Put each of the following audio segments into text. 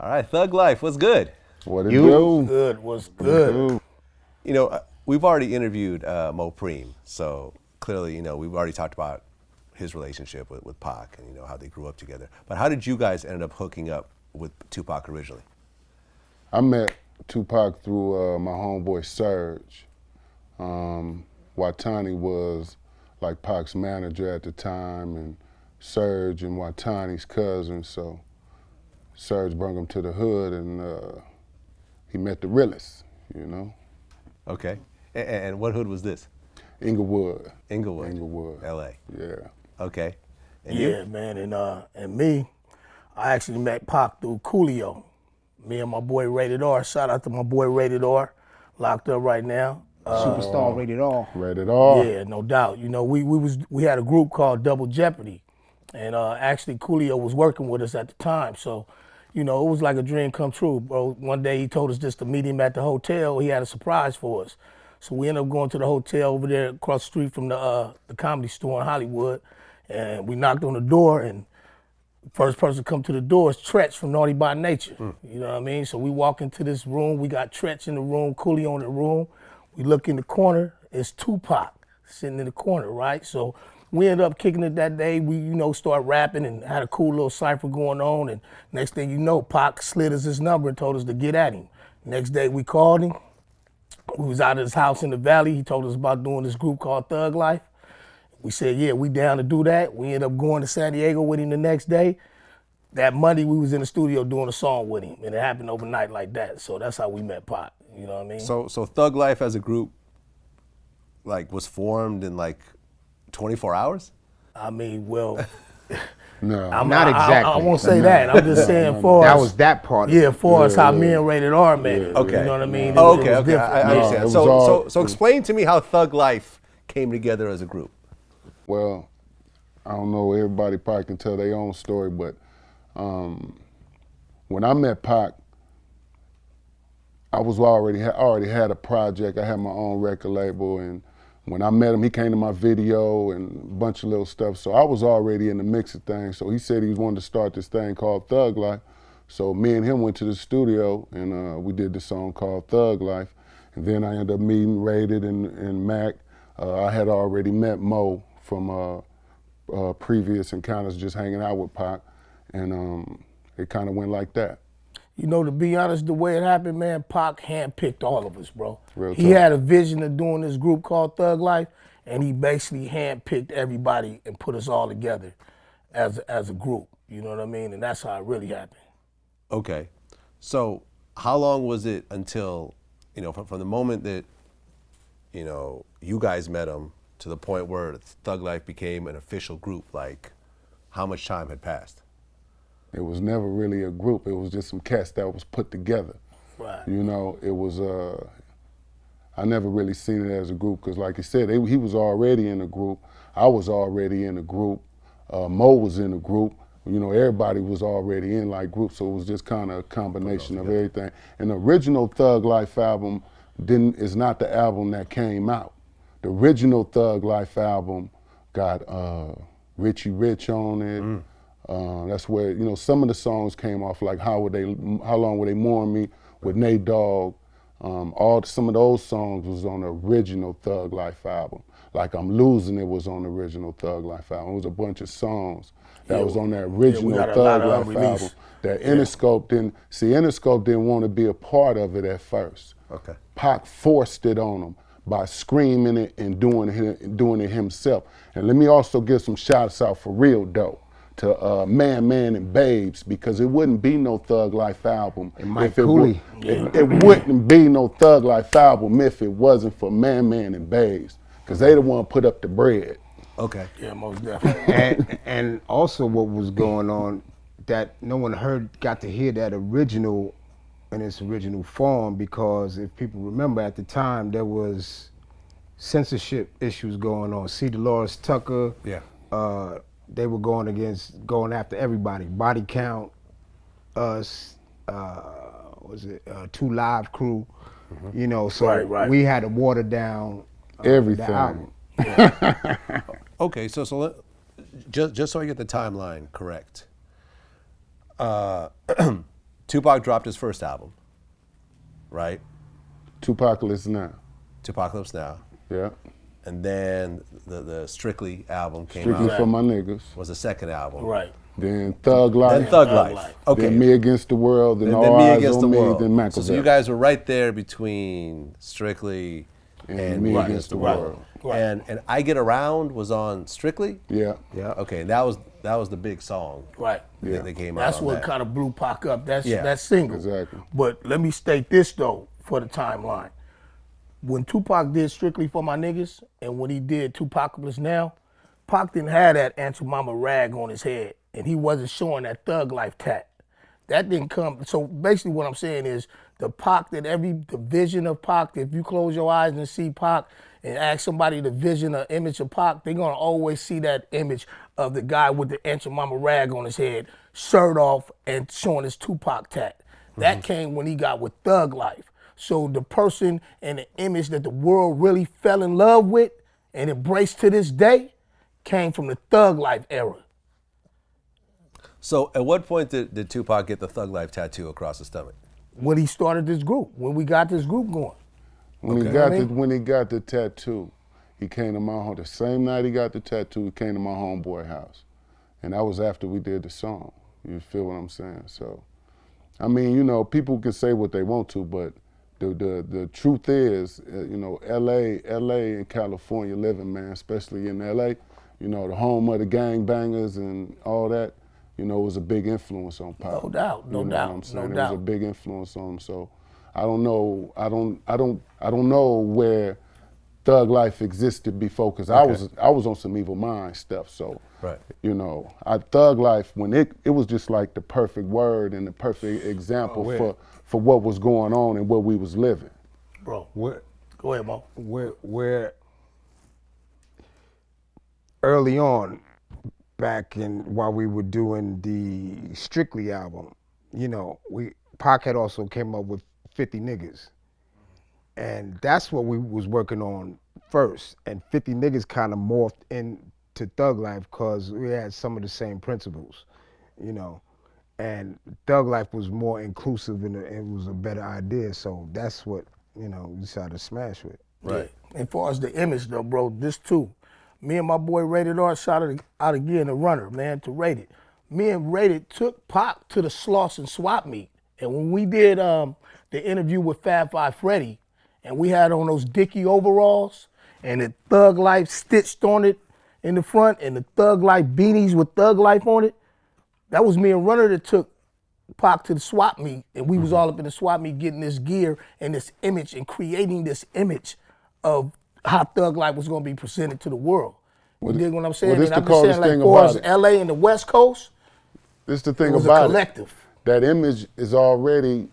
All right, Thug Life, what's good? What it do? Good, what's good? You know, we've already interviewed Mopreme, so clearly, we've already talked about his relationship with Pac and, how they grew up together. But how did you guys end up hooking up with Tupac originally? I met Tupac through my homeboy Serge. Watani was like Pac's manager at the time, and Serge and Watani's cousin, so Serge brought him to the hood, and he met the realest, Okay. And what hood was this? Inglewood. Inglewood, L.A. Yeah. Okay. And Yeah, you? man, and me, I actually met Pac through Coolio. Me and my boy Rated R. Shout out to my boy Rated R, locked up right now. Superstar Rated R. Rated R. Yeah, no doubt. We had a group called Double Jeopardy, and actually Coolio was working with us at the time. So, it was like a dream come true, bro. One day he told us just to meet him at the hotel. He had a surprise for us. So we ended up going to the hotel over there across the street from the Comedy Store in Hollywood, and we knocked on the door, and first person to come to the door is Tretch from Naughty by Nature. You know what I mean? So we walk into this room. We got Tretch in the room, Coolio in the room. We look in the corner. It's Tupac sitting in the corner, right? So we ended up kicking it that day. We, started rapping and had a cool little cipher going on. And next thing you know, Pac slid us his number and told us to get at him. Next day we called him. We was out of his house in the valley. He told us about doing this group called Thug Life. We said, yeah, we down to do that. We ended up going to San Diego with him the next day. That Monday, we was in the studio doing a song with him, and it happened overnight like that. So that's how we met Pac, you know what I mean? So Thug Life as a group, was formed in 24 hours? I mean, well, No. Not exactly. I won't say that. I'm just saying for us. That was that part of it. Yeah, for us, how me and Rated R made it. Okay. You know what I mean? Oh, It okay, was okay, different. I understand. it was So, all- so explain to me how Thug Life came together as a group. Well, I don't know, everybody probably can tell their own story, but when I met Pac, I already had a project. I had my own record label, and when I met him, he came to my video and a bunch of little stuff. So I was already in the mix of things. So he said he wanted to start this thing called Thug Life. So me and him went to the studio, and we did this song called Thug Life. And then I ended up meeting Rated and Mac. I had already met Mo from previous encounters, just hanging out with Pac, and it kind of went like that. To be honest, the way it happened, man, Pac handpicked all of us, bro. Real He talk. had a vision of doing this group called Thug Life, and he basically handpicked everybody and put us all together as a group. You know what I mean? And that's how it really happened. Okay. So how long was it until, from the moment that, you guys met him to the point where Thug Life became an official group? How much time had passed? It was never really a group. It was just some cats that was put together. Right. It was, I never really seen it as a group because like you said, he was already in a group. I was already in a group. Mo was in a group. Everybody was already in groups, so it was just kind of a combination of everything. And the original Thug Life album is not the album that came out. The original Thug Life album got Richie Rich on it. That's where, some of the songs came off, like How Long Would They Mourn Me with Nate Dogg. Some of those songs was on the original Thug Life album. Like I'm Losing It was on the original Thug Life album. It was a bunch of songs that was on that original Thug Life album that Interscope didn't want to be a part of it at first. Okay. Pac forced it on him by screaming it and doing it himself. And let me also give some shouts out for real though to Man and Babes, because it wouldn't be no Thug Life album. And Mike Cooley. It wouldn't be no Thug Life album if it wasn't for Man and Babes, because they the one put up the bread. Okay. Yeah, most definitely. And also what was going on that no one got to hear that original in its original form, because if people remember at the time there was censorship issues going on. C. Dolores Tucker. Yeah. They were going after everybody. Body Count, us, 2 Live Crew, so Right. we had to water down Everything. the album. Okay, so just so I get the timeline correct, Tupac dropped his first album, right? Tupacalypse Now. Tupacalypse Now. Yeah. And then the Strictly album came Strictly out. for my niggas. Was the second album. Right. Then Thug Life. Then Thug Life. Okay. Then Me Against the World. Then Then All Me Eyes Against the on Me. World. Then Makaveli. So you guys were right there between Strictly and Me Against the World. Right. And I Get Around was on Strictly? Yeah. Yeah. Okay, and that was the big song. Right. That came out. That's on what that. kind of blew Pac up. That's Yeah. that single. Exactly. But let me state this though for the timeline. When Tupac did Strictly for My Niggas and when he did Tupacalypse Now, Pac didn't have that Aunt Your Mama rag on his head and he wasn't showing that Thug Life tat. That didn't come. So basically what I'm saying is the Pac that the vision of Pac, if you close your eyes and see Pac and ask somebody the vision or image of Pac, they're gonna always see that image of the guy with the Aunt Your Mama rag on his head, shirt off and showing his Tupac tat. That came when he got with Thug Life. So the person and the image that the world really fell in love with and embraced to this day came from the Thug Life era. So at what point did Tupac get the Thug Life tattoo across his stomach? When he started this group, when we got this group going. When he got the tattoo, he came to my home. The same night he got the tattoo, he came to my homeboy house. And that was after we did the song. You feel what I'm saying? So, I mean, you know, people can say what they want to, but the truth is, you know, LA and California living, man, especially in LA, you know, the home of the gangbangers and all that, you know, was a big influence on Pac. No doubt, no You know doubt, what I'm saying? no It doubt. was a big influence on him. So I don't know where Thug Life existed before, because I was on some Evil Mind stuff. So Right. you know, Thug Life, when it was just like the perfect word and the perfect example for what was going on and what we was living. Bro, Where, go ahead, Mo. where early on, back in while we were doing the Strictly album, you know, Pac had also came up with 50 Niggas. And that's what we was working on first. And 50 Niggas kind of morphed into Thug Life because we had some of the same principles, you know. And Thug Life was more inclusive and it was a better idea. So that's what, you know, we decided to smash with. Right. Yeah. As far as the image though, bro, this too. Me and my boy Rated R shot it out again, the runner, man, to Rated. Me and Rated took Pac to the Slauson swap meet. And when we did the interview with Fab Five Freddy, and we had on those Dickie overalls, and the Thug Life stitched on it in the front, and the Thug Life beanies with Thug Life on it, that was me and Runner that took Pac to the swap meet, and we was all up in the swap meet getting this gear and this image and creating this image of how Thug Life was gonna be presented to the world. You dig what I'm saying? Well, this and the I'm just saying, coldest like, thing for about us, it. LA and the West Coast, This the it thing was a about it. collective. That image is already,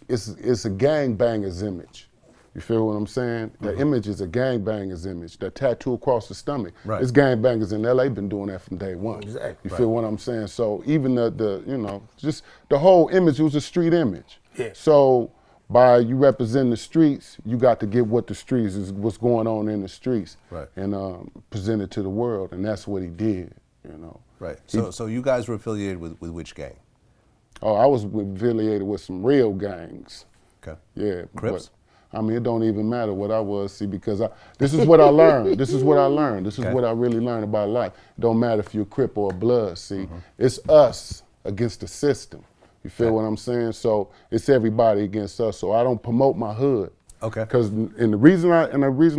it's a gangbanger's image. You feel what I'm saying? The image is a gangbanger's image. That tattoo across the stomach. Right. It's gangbangers in LA been doing that from day one. Exactly. You feel what I'm saying? So even the you know, just the whole image was a street image. Yeah. So by you representing the streets, you got to get what the streets is, what's going on in the streets, Right. and present it to the world, and that's what he did. You know. Right. So you guys were affiliated with which gang? Oh, I was affiliated with some real gangs. Okay. Yeah. Crips? But, I mean, it don't even matter what I was, see, because this is what I learned. This is what I learned. This is Okay. what I really learned about life. It don't matter if you're a Crip or a Blood, see. It's us against the system. You feel what I'm saying? So it's everybody against us. So I don't promote my hood. Okay. Because the reason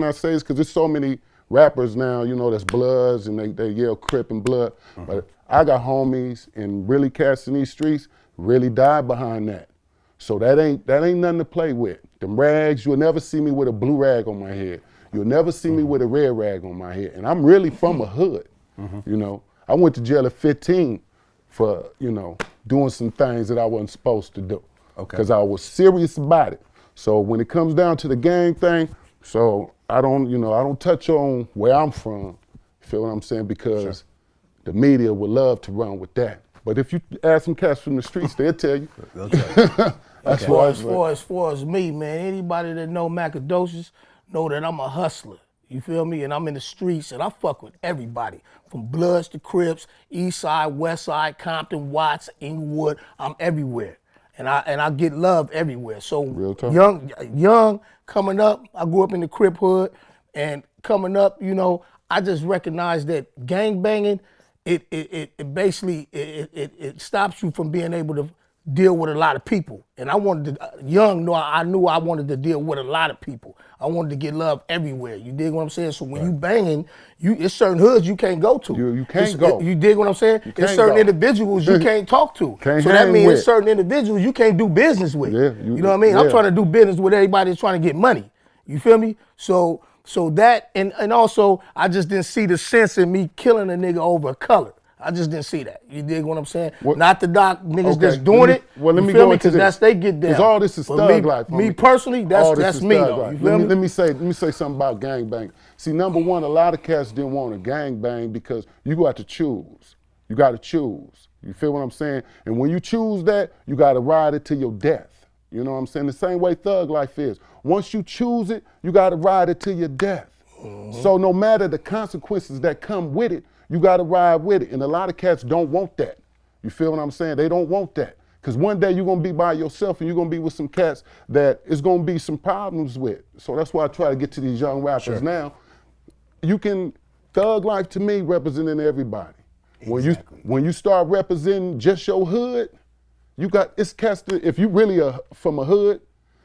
I say is because there's so many rappers now, you know, that's Bloods and they yell Crip and Blood. But I got homies and really cats in these streets really died behind that. So that ain't nothing to play with. Them rags, you'll never see me with a blue rag on my head. You'll never see me with a red rag on my head. And I'm really from a hood. You know, I went to jail at 15 for, you know, doing some things that I wasn't supposed to do. Okay. Because I was serious about it. So when it comes down to the gang thing, so I don't touch on where I'm from. You feel what I'm saying? Because the media would love to run with that. But if you ask some cats from the streets, they'll tell you. They'll tell you. That's As why far as me, man, anybody that know Macadoshis know that I'm a hustler. You feel me? And I'm in the streets and I fuck with everybody. From Bloods to Crips, East Side, West Side, Compton, Watts, Inglewood, I'm everywhere. and I get love everywhere. So Real talk. young coming up, I grew up in the Crip hood, and coming up, you know, I just recognized that gang banging, it basically stops you from being able to deal with a lot of people. And I wanted to, I knew I wanted to deal with a lot of people. I wanted to get love everywhere. You dig what I'm saying? So when you banging, it's certain hoods you can't go to. You can't go. You dig what I'm saying? It's certain individuals you can't talk to. Can't so that hang means with. it's certain individuals you can't do business with. Yeah, you know what I mean? I'm trying to do business with everybody that's trying to get money. You feel me? So that, and also, I just didn't see the sense in me killing a nigga over a color. I just didn't see that. You dig what I'm saying? Not the doc niggas that's doing it. Well, let you me feel go me? into Because this. that's they get down. Because all this is But thug life. Me personally, that's me though. Life. You feel me? Let me say something about gang bang. See, number one, a lot of cats didn't want to gang bang because you got to choose. You got to choose. You feel what I'm saying? And when you choose that, you got to ride it to your death. You know what I'm saying? The same way thug life is. Once you choose it, you got to ride it to your death. So no matter the consequences that come with it, you got to ride with it. And a lot of cats don't want that. You feel what I'm saying? They don't want that. Because one day you're going to be by yourself and you're going to be with some cats that is going to be some problems with. So that's why I try to get to these young rappers now. You can, thug life to me representing everybody. Exactly. When you start representing just your hood, you got, it's cats that, if you really are from a hood,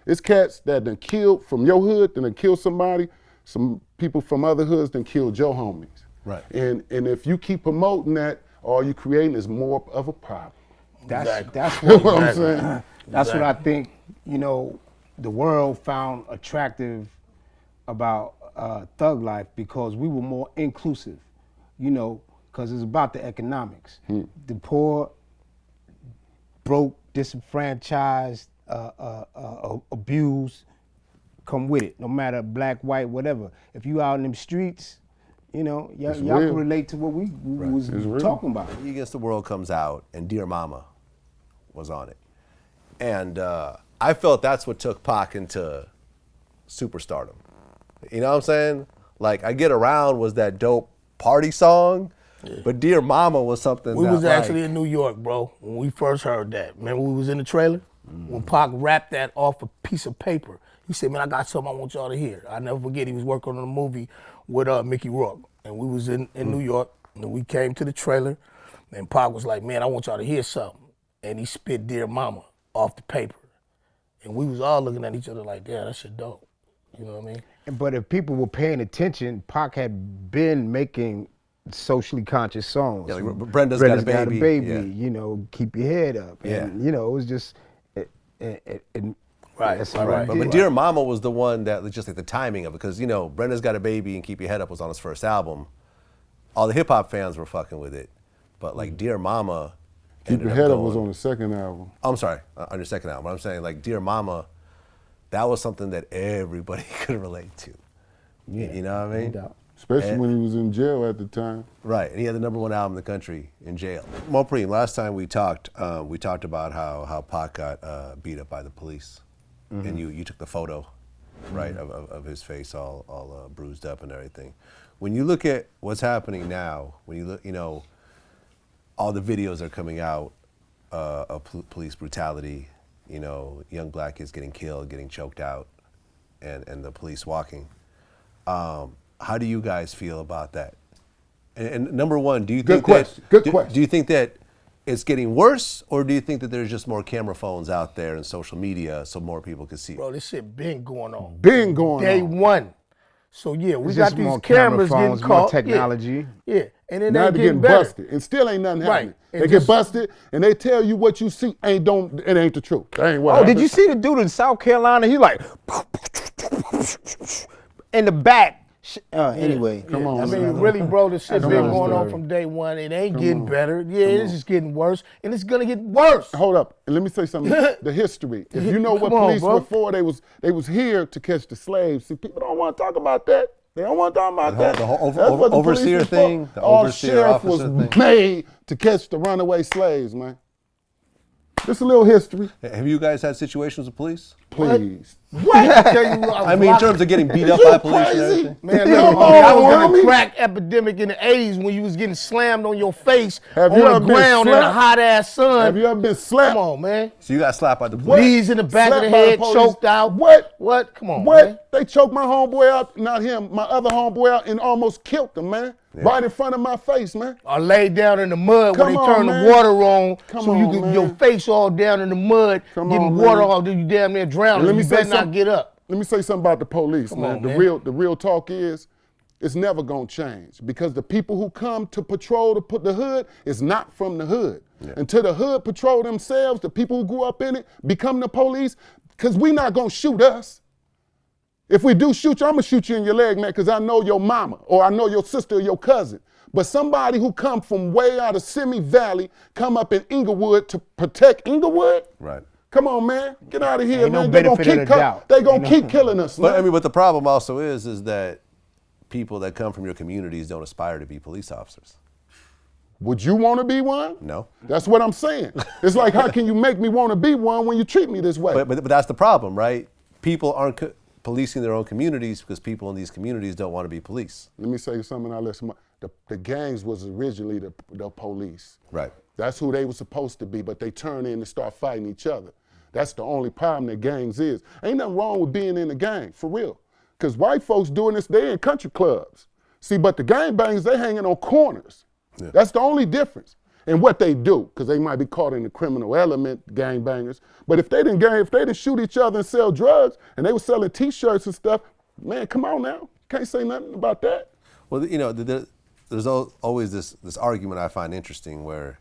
it's cats that done killed from your hood, that done killed somebody, some people from other hoods done killed your homies. Right. And if you keep promoting that, all you creating is more of a problem. That's You know what I'm saying? That's what I think, you know, the world found attractive about thug life, because we were more inclusive, you know, because it's about the economics. The poor, broke, disenfranchised, abused, come with it, no matter black, white, whatever. If you out in them streets, you know, y'all can relate to what we was talking about. Against the World comes out, and Dear Mama was on it. And I felt that's what took Pac into superstardom. You know what I'm saying? Like, I Get Around was that dope party song, but Dear Mama was something We that, was actually in New York, bro, when we first heard that. Remember we was in the trailer? When Pac rapped that off a piece of paper. He said, man, I got something I want y'all to hear. I never forget, he was working on a movie with Mickey Rourke. And we was in New York, and we came to the trailer, and Pac was like, man, I want y'all to hear something. And he spit Dear Mama off the paper. And we was all looking at each other like, yeah, that shit dope. You know what I mean? But if people were paying attention, Pac had been making socially conscious songs. Yeah, like Brenda's Got a Baby. Yeah. You know, Keep Your Head Up. And, you know, it was just, Right. But Dear Mama was the one that was just like the timing of it, because, you know, Brenda's Got a Baby and Keep Your Head Up was on his first album. All the hip hop fans were fucking with it. But like Dear Mama, Keep Your Head Up was on the second album. I'm sorry, on your second album. But I'm saying, like, Dear Mama, that was something that everybody could relate to. Yeah, you know what I mean? No doubt. Especially when he was in jail at the time. Right, and he had the #1 album in the country in jail. Mopreme, last time we talked about how Pac got beat up by the police, and you took the photo, right, of his face all bruised up and everything. When you look at what's happening now, when you look, you know, all the videos are coming out of police brutality, you know, young black kids getting killed, getting choked out, and the police walking. How do you guys feel about that? And number one, do you think do you think that it's getting worse, or do you think that there's just more camera phones out there and social media so more people can see it? Bro, this shit been going on. Been going Day on. one. So yeah, we It's got just these more camera cameras phones, getting more caught. technology. Yeah. And then Now they they're getting getting better. busted, and still ain't nothing Right. happening. And They just- get busted, and they tell you what you see it ain't the truth. That ain't what Oh, happened. did you see the dude in South Carolina? He like, in the back. Anyway. Come on, I mean, man. really, bro, this shit Come been on, going on sir. from day one. It ain't getting better. Yeah, it's just getting worse, and it's gonna get worse. Hold up, and let me say something. The history. If you know what Come on, police bro. were for, they was here to catch the slaves. See, people don't want to talk about that. They don't want to talk about that. The whole That's what the police overseer was for. thing, the All overseer sheriff officer was thing. made to catch the runaway slaves, man. Just a little history. Have you guys had situations with police? Please. What? I tell you what, I mean, in terms of getting beat up by police and everything. Man, Come look, on, I was in homie. a crack epidemic in the 80s when you was getting slammed on your face Have on you the ever been ground in a slapped? hot ass sun. Have you ever been slapped? Come on, man. So you got slapped by the police. Knees in the back Slapped of the by the head, police. choked out. What? What? Come on, What? man. They choked my homeboy out, not him, my other homeboy out, and almost killed him, man. Right in front of my face, man. Or laid down in the mud when Come they on, turn man. the water on, Come so you on, can man. your face all down in the mud, Come getting on, water man. all, then you damn near drowning. And You better not get up. Let me say something about the police, man. on, The man. real talk is, it's never gonna change because the people who come to patrol the hood is not from the hood. Until the hood patrol themselves, the people who grew up in it become the police, because we not gonna shoot us. If we do shoot you, I'm gonna shoot you in your leg, man, because I know your mama or I know your sister or your cousin. But somebody who come from way out of Simi Valley, come up in Inglewood to protect Inglewood? Right. Come on, man. Get out of here, Ain't no man. They gonna benefit of keep the doubt. they gonna keep killing us, man. But I mean, but the problem also is that people that come from your communities don't aspire to be police officers. Would you want to be one? No. That's what I'm saying. It's like, how can you make me want to be one when you treat me this way? But that's the problem, right? People aren't policing their own communities because people in these communities don't want to be police. Let me say something. The gangs was originally the police. Right. That's who they were supposed to be, but they turn in and start fighting each other. That's the only problem that gangs is. Ain't nothing wrong with being in a gang, for real. Because white folks doing this, they in country clubs. See, but the gangbangers, they hanging on corners. Yeah. That's the only difference in what they do, because they might be caught in the criminal element, gangbangers. But if they didn't shoot each other and sell drugs, and they were selling T-shirts and stuff, man, come on now. Can't say nothing about that. Well, you know, there's always this argument I find interesting where,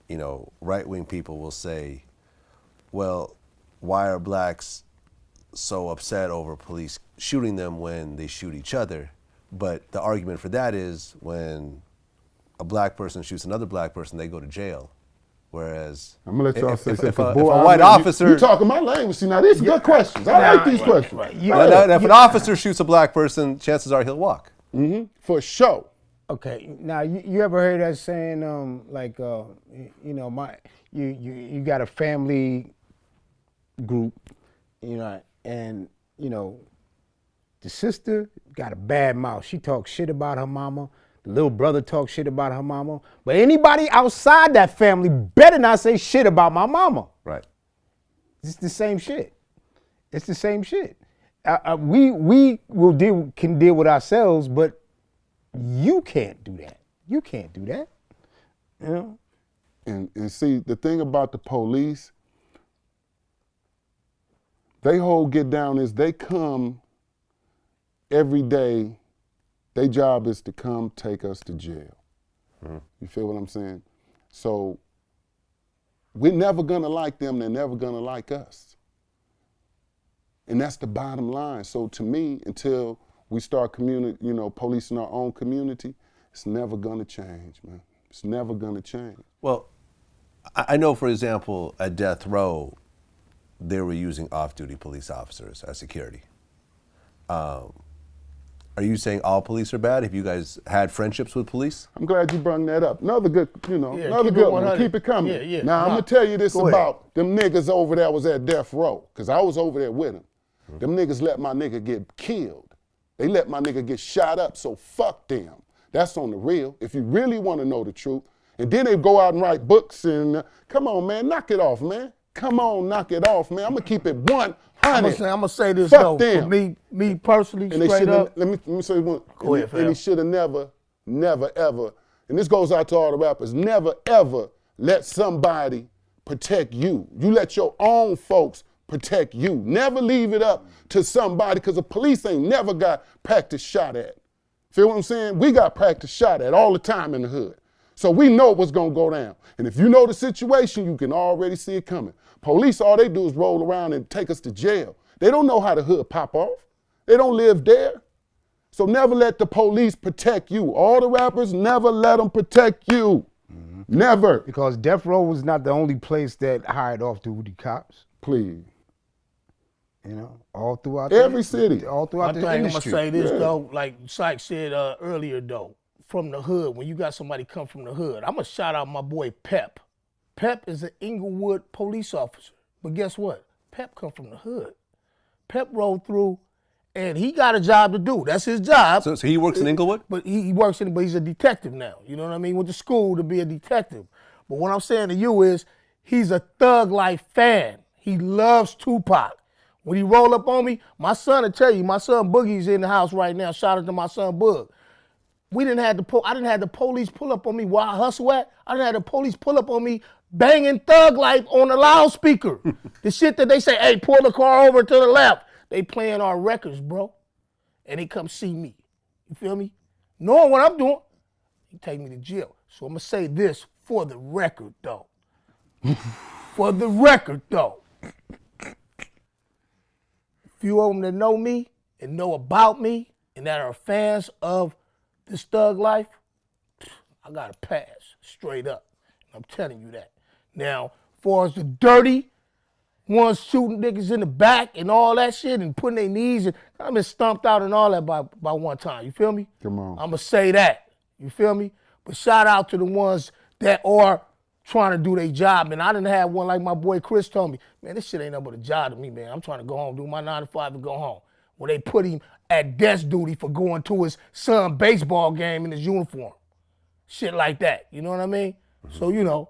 you know, right-wing people will say, well, why are blacks so upset over police shooting them when they shoot each other? But the argument for that is when a black person shoots another black person, they go to jail. Whereas I'm gonna let y'all say something. if a Boy, white officer, you talking my language. See, now these are good questions. I like these questions. Right. if an officer shoots a black person, chances are he'll walk. For sure. Okay, now you ever heard that saying, you know, you got a family group, you know, and you know, the sister got a bad mouth. She talks shit about her mama. The little brother talks shit about her mama. But anybody outside that family better not say shit about my mama. Right. It's the same shit. It's the same shit. We can deal with ourselves, but you can't do that. You can't do that. You know? And see, the thing about the police, they whole get down is they come every day. Their job is to come take us to jail. You feel what I'm saying? So we're never gonna like them, they're never gonna like us. And that's the bottom line. So to me, until we start policing our own community, it's never gonna change, man. It's never gonna change. Well, I know, for example, at death row, they were using off-duty police officers as security. Are you saying all police are bad? Have you guys had friendships with police? I'm glad you brought that up. Another good, another keep it good one. 100. Keep it coming. Yeah. Now, I'm going to tell you this Go about them niggas over there was at death row, because I was over there with them. Them niggas let my nigga get killed. They let my nigga get shot up, so fuck them. That's on the real, if you really want to know the truth. And then they go out and write books and, come on, man, knock it off, man. Come on, knock it off, man. I'm going to keep it 100. I'm gonna say this Fuck though. them. For me personally, And they straight should up. let me say one. Go ahead, and he fam. should have never, ever, and this goes out to all the rappers, never, ever let somebody protect you. You let your own folks protect you. Never leave it up to somebody, because the police ain't never got practice shot at. Feel what I'm saying? We got practice shot at all the time in the hood. So we know what's gonna go down. And if you know the situation, you can already see it coming. Police, all they do is roll around and take us to jail. They don't know how the hood pop off. They don't live there. So never let the police protect you. All the rappers, never let them protect you. Never. Because death row was not the only place that hired off-duty cops. Please. You know, all throughout Every city. all throughout One the thing I'm gonna industry. say this though, like Syke said earlier though, from the hood, when you got somebody come from the hood, I'm gonna shout out my boy Pep. Pep is an Inglewood police officer. But guess what? Pep come from the hood. Pep rolled through, and he got a job to do. That's his job. So he works in Inglewood? But he works in, but he's a detective now. You know what I mean? Went to school to be a detective. But what I'm saying to you is, he's a Thug Life fan. He loves Tupac. When he roll up on me, my son will tell you, my son Boogie's in the house right now. Shout out to my son Boog. I didn't have the police pull up on me where I hustle at. I didn't have the police pull up on me banging Thug Life on the loudspeaker. The shit that they say, hey, pull the car over to the left. They playing our records, bro. And they come see me. You feel me? Knowing what I'm doing, he take me to jail. So I'm going to say this for the record, though. For the record, though. Few of them that know me and know about me and that are fans of this Thug Life, I got a pass, straight up. I'm telling you that. Now, as far as the dirty ones shooting niggas in the back and all that shit and putting their knees, and I've been stomped out and all that by one time. You feel me? Come on. I'm going to say that. You feel me? But shout out to the ones that are trying to do their job. And I didn't have one like my boy Chris told me, man, this shit ain't nothing but a job to me, man. I'm trying to go home, do my 9 to 5 and go home. Well, they put him at desk duty for going to his son baseball game in his uniform. Shit like that. You know what I mean? So, you know,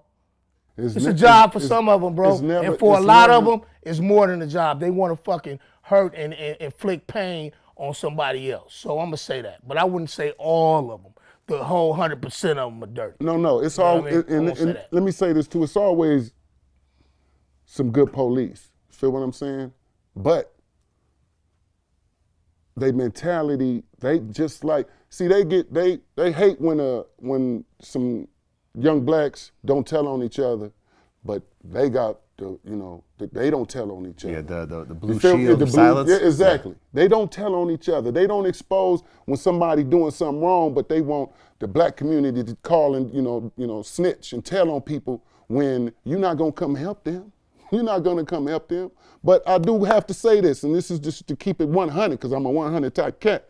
it's a job for some of them, bro. And for a lot of them, it's more than a job. They want to fucking hurt and inflict pain on somebody else. So I'm going to say that. But I wouldn't say all of them. The whole 100% of them are dirty. No, it's all. I mean? And let me say this too. It's always some good police. Feel what I'm saying? But they mentality, they just like they hate when some young blacks don't tell on each other, but they got they don't tell on each other. Yeah, the blue shield of silence. Yeah, exactly. Yeah. They don't tell on each other. They don't expose when somebody doing something wrong, but they want the black community to call and snitch and tell on people when you're not gonna come help them. You're not gonna come help them. But I do have to say this, and this is just to keep it 100, because I'm a 100 type cat.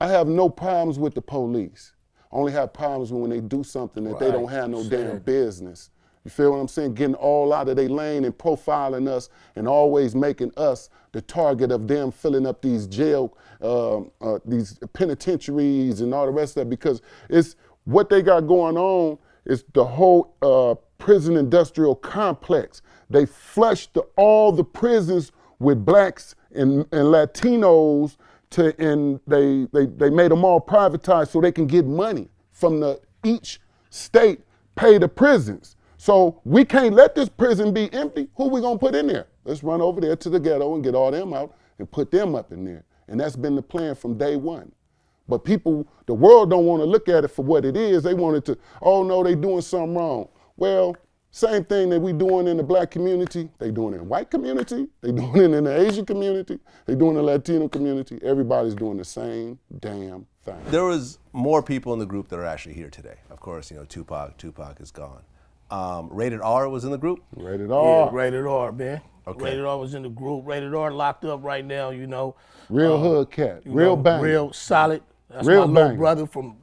I have no problems with the police. I only have problems when they do something that they don't have no damn business. You feel what I'm saying? Getting all out of their lane and profiling us and always making us the target of them filling up these jail, these penitentiaries and all the rest of that, because it's what they got going on is the whole prison industrial complex. They flushed all the prisons with blacks and Latinos and they made them all privatized so they can get money from each state pay the prisons. So we can't let this prison be empty. Who we gonna put in there? Let's run over there to the ghetto and get all them out and put them up in there. And that's been the plan from day one. But people, the world don't wanna look at it for what it is. They want it to, oh no, they doing something wrong. Well, same thing that we doing in the black community, they doing it in the white community, they doing it in the Asian community, they doing it in the Latino community. Everybody's doing the same damn thing. There was more people in the group that are actually here today. Of course, Tupac is gone. Rated R was in the group? Rated R. Yeah, Rated R, man. Okay. Rated R was in the group. Rated R locked up right now, Real hood cat, real bang. Real solid. That's real my little brother from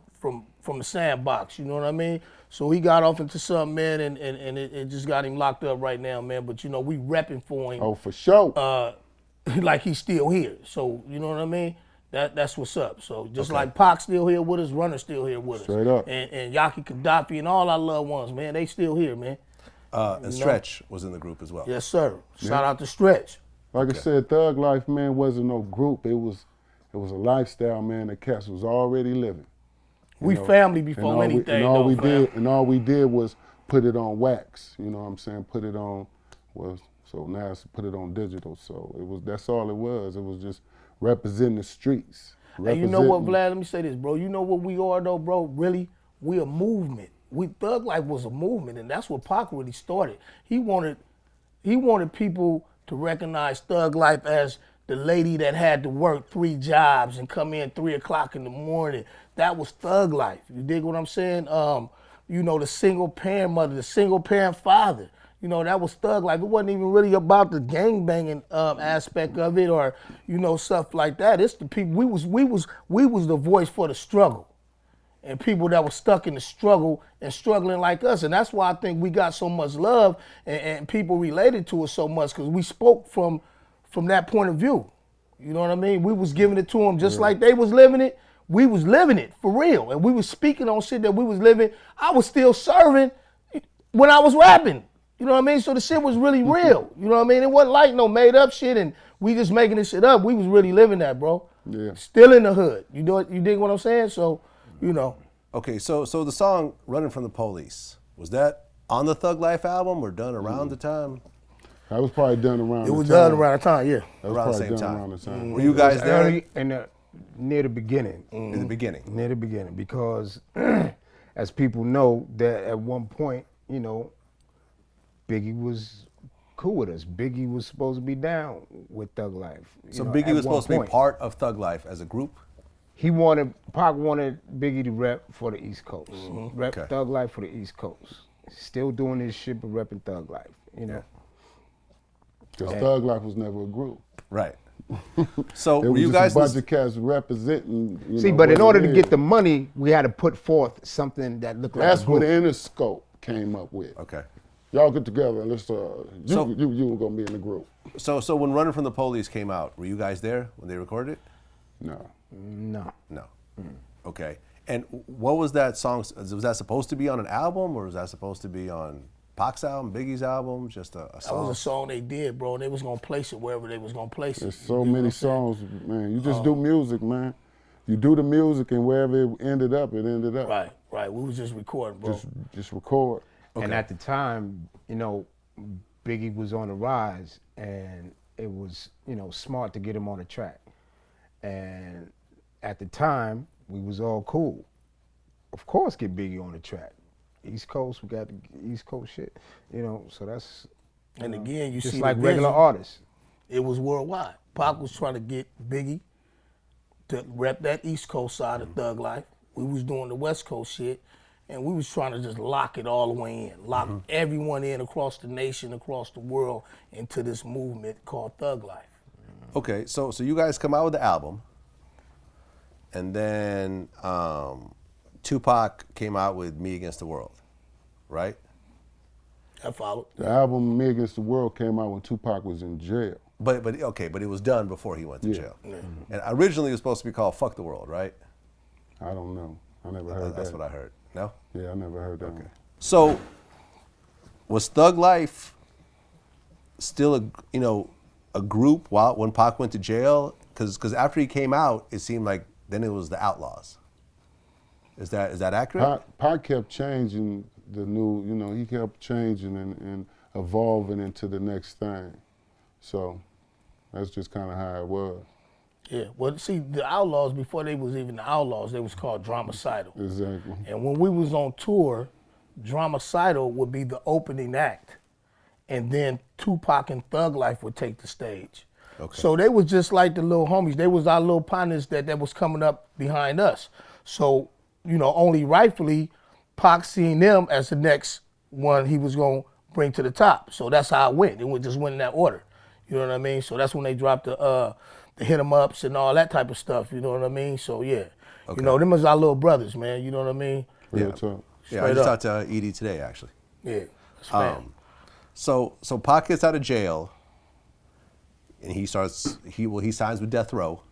the sandbox, you know what I mean? So he got off into something, man, and it just got him locked up right now, man. But, we repping for him. Oh, for sure. Like he's still here. So, you know what I mean? That's what's up. So just like Pac still here with us, Runner still here with us. Straight up. And Yaki Gaddafi and all our loved ones, man, they still here, man. And Stretch was in the group as well. Yes, sir. Shout out to Stretch. Like I said, Thug Life, man, wasn't no group. It was a lifestyle, man, that cats was already living. We family before anything. All we did was put it on wax. You know what I'm saying? Put it on so now it's put it on digital. So that's all it was. It was just representing the streets. And you know what, Vlad, let me say this, bro. You know what we are though, bro? Really, we a movement. Thug Life was a movement, and that's what Pac really started. He wanted people to recognize Thug Life as the lady that had to work 3 jobs and come in 3 o'clock in the morning. That was Thug Life. You dig what I'm saying? The single parent mother, the single parent father. That was Thug Life. It wasn't even really about the gangbanging aspect of it or, stuff like that. It's the people. We was the voice for the struggle. and people that were stuck in the struggle and struggling like us. And that's why I think we got so much love and people related to us so much, because we spoke from that point of view. You know what I mean? We was giving it to them just like they was living it. We was living it for real. And we was speaking on shit that we was living. I was still serving when I was rapping. You know what I mean? So the shit was really real. You know what I mean? It wasn't like no made up shit and we just making this shit up. We was really living that, bro. Yeah. Still in the hood. You dig what I'm saying? So, you know. Okay, so the song "Running from the Police," was that on the Thug Life album or done around the time? That was probably done around It the was time. done around the time, yeah. That was Around the probably same done time. around the time. Were you guys there? Early in near the beginning. In the beginning. Near the beginning, because as people know, that at one point, you know, Biggie was cool with us. Biggie was supposed to be down with Thug Life. So Biggie was supposed to be part of Thug Life as a group? Pac wanted Biggie to rep for the East Coast. Rep Okay. Thug Life for the East Coast. Still doing this shit, but repping Thug Life, you know. Because Thug Life was never a group. Right. So It were was you just guys a bunch of cats representing. See, but in order to get the money, we had to put forth something that looked like That's a what group. Interscope came up with. Okay. Y'all get together and let's. So- You were gonna be in the group. So when "Running from the Police" came out, were you guys there when they recorded it? No. No. No. Okay. And what was that song? Was that supposed to be on an album, or was that supposed to be on Pac's album, Biggie's album, just a That was song? a song they did, bro. And they was gonna place it wherever they was gonna place it. There's You so dig what many I'm saying? songs, man. You just do music, man. You do the music, and wherever it ended up, it ended up. Right. We was just recording, bro. Just record. And at the time, you know, Biggie was on the rise, and it was, you know, smart to get him on the track. And at the time, we was all cool. Of course, get Biggie on the track. East Coast, we got the East Coast shit, you know. So that's And again, you just see like the regular vision. artists. It was worldwide. Pac was trying to get Biggie to rep that East Coast side of Thug Life. We was doing the West Coast shit, and we was trying to just lock it all the way in, lock everyone in across the nation, across the world, into this movement called Thug Life. Okay, so you guys come out with the album, and then Tupac came out with "Me Against the World," right? I followed. The album "Me Against the World" came out when Tupac was in jail. But it was done before he went to jail. And originally it was supposed to be called "Fuck the World," right? I don't know. I never heard That's that. what I heard. No? Yeah, I never heard that one. So was Thug Life still a group when Pac went to jail? Because after he came out, it seemed like then it was the Outlaws. Is that accurate? Pac kept changing the new, he kept changing and evolving into the next thing. So that's just kind of how it was. Yeah, well, see, the Outlaws, before they was even the Outlaws, they was called Dramacidal. Exactly. And when we was on tour, Dramacidal would be the opening act. And then Tupac and Thug Life would take the stage. Okay. So they was just like the little homies. They was our little partners that was coming up behind us. So, only rightfully, Pac seen them as the next one he was going to bring to the top. So that's how it went. It just went in that order. You know what I mean? So that's when they dropped the hit 'em ups and all that type of stuff. You know what I mean? So yeah, Okay. them is our little brothers, man. You know what I mean? Real talk. Yeah, I Straight just up. talked to Edie today, actually. Yeah, that's fam. So Pac gets out of jail, and he signs with Death Row,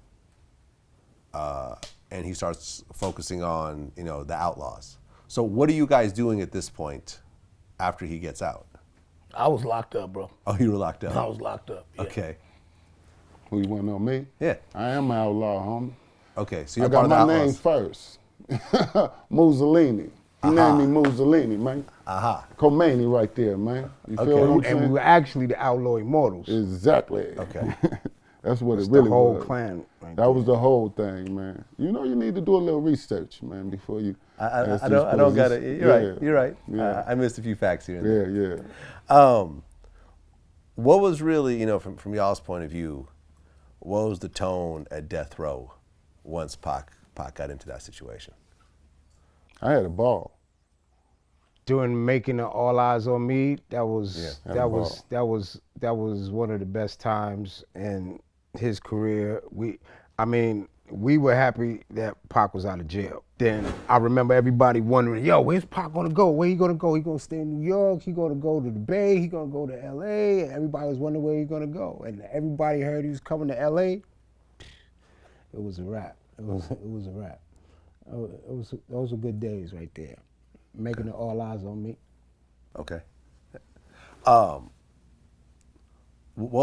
and he starts focusing on the Outlaws. So what are you guys doing at this point after he gets out? I was locked up, bro. Oh, you were locked up. I was locked up. Yeah. Okay. Who you want to know, me? Yeah. I am an outlaw, homie. Okay. So I you're got part of my the name Outlaws. first. Mussolini. He named me Mussolini, man. Khomeini right there, man. You feel what I'm And saying? we were actually the Outlaw Immortals. Exactly. Okay. That's what It's it really the whole was. clan. Right That was the whole thing, man. You need to do a little research, man, before you. ask I these don't got it. questions. You're right. You're right. Yeah. I missed a few facts here and there. Yeah, yeah. What was really, from y'all's point of view, what was the tone at Death Row once Pac got into that situation? I had a ball. During making the All Eyes on Me, that was Yeah, had a that was one of the best times in his career. We were happy that Pac was out of jail. then I remember everybody wondering, yo, where's Pac gonna go? Where he gonna go? He gonna stay in New York? He gonna go to the Bay? He gonna go to LA? And everybody was wondering where he gonna go. And everybody heard he was coming to LA. It was a wrap. It was a wrap. Those were good days right there. Making it all eyes on me. Okay. What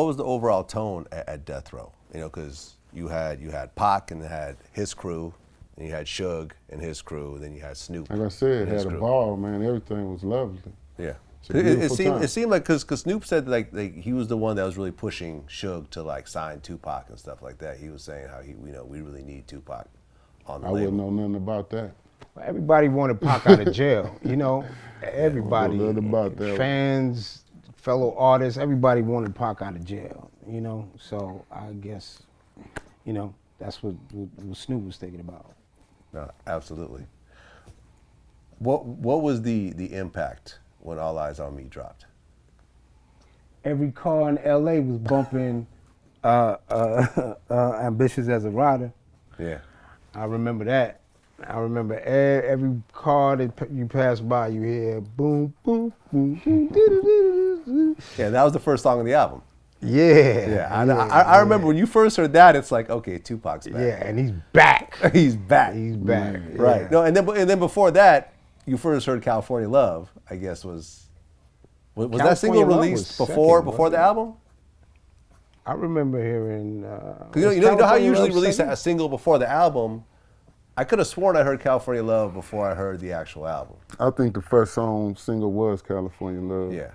was the overall tone at Death Row? You know, because you had Pac and had his crew, and you had Suge and his crew, and then you had Snoop. Like I said, and his had a crew. ball, man. Everything was lovely. Yeah. It's a beautiful time. It seemed like because Snoop said like he was the one that was really pushing Suge to like sign Tupac and stuff like that. He was saying how we really need Tupac on the I label. wouldn't know nothing about that. Everybody wanted Pac out of jail, you know. Everybody, nothing about that. fans, fellow artists, everybody wanted Pac out of jail, you know. So I guess, you know, that's what Snoop was thinking about. No, absolutely. What was the impact when All Eyes on Me dropped? Every car in LA was bumping Ambitious as a Rider. Yeah. I remember that. I remember every car that you pass by, you hear boom, boom, boom, boom, doo-doo-doo-doo-doo. Yeah, that was the first song on the album. Yeah. Yeah, I remember when you first heard that, it's like, okay, Tupac's back. Yeah, and he's back. He's back. He's back. Right. Yeah. No, and then before that, you first heard California Love, I guess was that single California Love released was before second, the wasn't it? album? I remember hearing. 'Cause you know how you usually release a single before the album. I could have sworn I heard California Love before I heard the actual album. I think the first single was California Love. Yeah.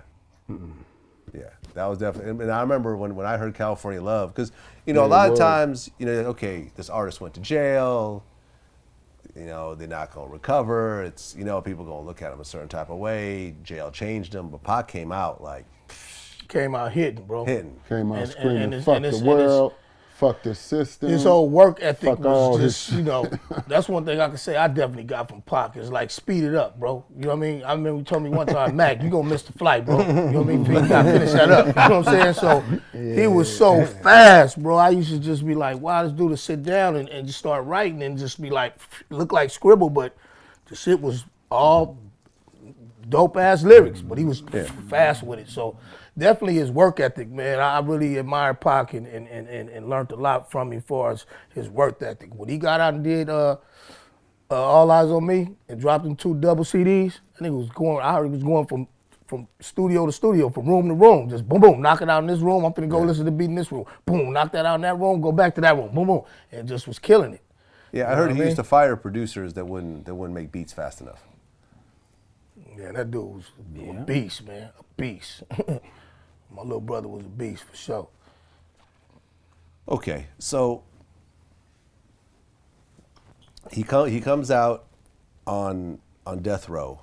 Yeah, that was definitely, and I remember when I heard California Love, because, you know, a lot of times, you know, okay, this artist went to jail, you know, they're not going to recover. It's, you know, people going to look at him a certain type of way. Jail changed him, but Pac came out like Came out hitting, bro. hitting. Came out And- screaming, and it's- fuck and it's- the and it's- world, fuck the system. His whole work ethic Fuck all was his just, you know, that's one thing I can say I definitely got from Pac is like speed it up, bro. You know what I mean? I remember you told me one time, Mac, you gonna miss the flight, bro. You know what I mean? You gotta finish that up. You know what I'm saying? So he was so fast, bro. I used to just be like, wow, this dude to sit down and just start writing and just be like, look like scribble, but the shit was all dope ass lyrics, but he was fast with it. So definitely his work ethic, man. I really admire Pac and learned a lot from him as far as his work ethic. When he got out and did All Eyes on Me and dropped them 2 double CDs, I think I heard he was going from studio to studio, from room to room, just boom, boom, knock it out in this room. I'm finna go listen to the beat in this room. Boom, knock that out in that room, go back to that room, boom, boom, and just was killing it. Yeah, I heard he used to fire producers that wouldn't make beats fast enough. Yeah, that dude was a beast, man, a beast. My little brother was a beast for sure. Okay, so he comes out on Death Row,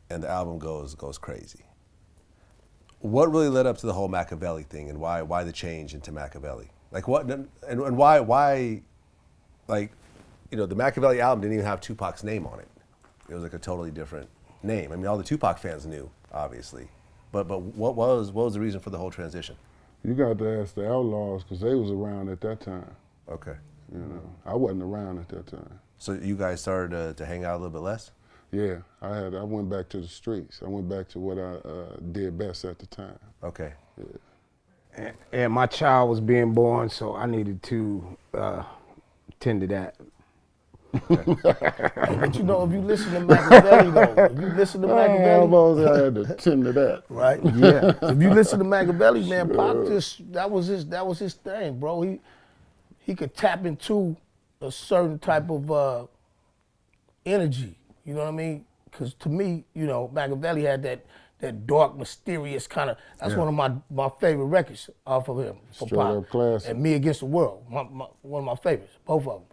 and the album goes crazy. What really led up to the whole Makaveli thing, and why the change into Makaveli? Like what and why like, you know, the Makaveli album didn't even have Tupac's name on it. It was like a totally different name. I mean, all the Tupac fans knew, obviously, but what was the reason for the whole transition? You got to ask the Outlaws because they was around at that time. Okay. You know, I wasn't around at that time. So you guys started to hang out a little bit less? Yeah, I went back to the streets. I went back to what I did best at the time. Okay. And my child was being born, so I needed to tend to that. But you know, if you listen to Makaveli, though, if you listen to Makaveli, I had to tend to that. right? Yeah. If you listen to Makaveli, man, Pac just that was his thing, bro. He could tap into a certain type of energy. You know what I mean? Because to me, you know, Makaveli had that dark, mysterious kind of. That's one of my favorite records off of him. For Straight Pac. up classic. And Me Against the World, one of my favorites, both of them.